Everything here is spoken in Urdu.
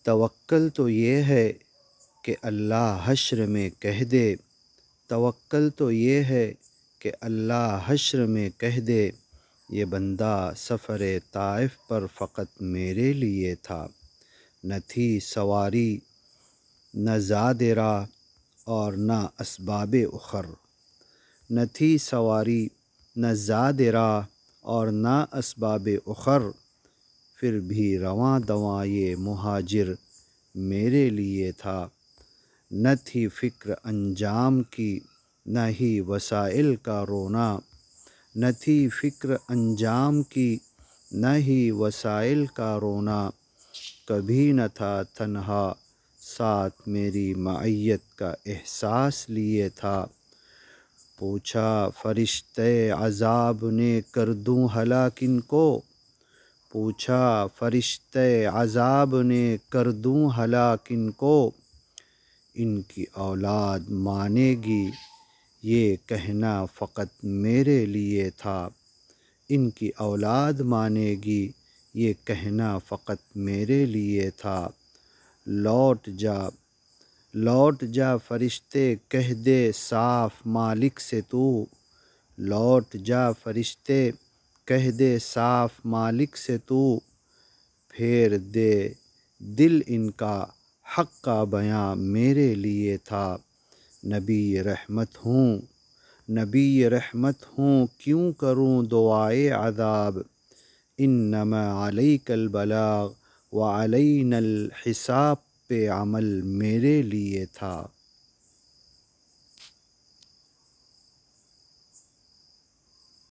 توکل تو یہ ہے کہ اللہ حشر میں کہہ دے، توکل تو یہ ہے کہ اللہ حشر میں کہہ دے، یہ بندہ سفر طائف پر فقط میرے لیے تھا۔ نہ تھی سواری نہ زاد راہ اور نہ اسباب اخر، نہ تھی سواری نہ زاد راہ اور نہ اسباب اخر، پھر بھی رواں دواں یہ مہاجر میرے لیے تھا۔ نہ تھی فکر انجام کی نہ ہی وسائل کا رونا، نہ تھی فکر انجام کی نہ ہی وسائل کا رونا، کبھی نہ تھا تنہا ساتھ میری معیت کا احساس لیے تھا۔ پوچھا فرشتے عذاب نے کر دوں ہلاک ان کو، پوچھا فرشتے عذاب نے کر دوں ہلاک ان کو، ان کی اولاد مانے گی یہ کہنا فقط میرے لیے تھا، ان کی اولاد مانے گی یہ کہنا فقط میرے لیے تھا۔ لوٹ جا لوٹ جا فرشتے کہہ دے صاف مالک سے تو، لوٹ جا فرشتے کہہ دے صاف مالک سے تو، پھیر دے دل ان کا حق کا بیاں میرے لیے تھا۔ نبی رحمت ہوں نبی رحمت ہوں کیوں کروں دعائے عذاب، انما علیک البلاغ وعلینا الحساب پہ عمل میرے لیے تھا۔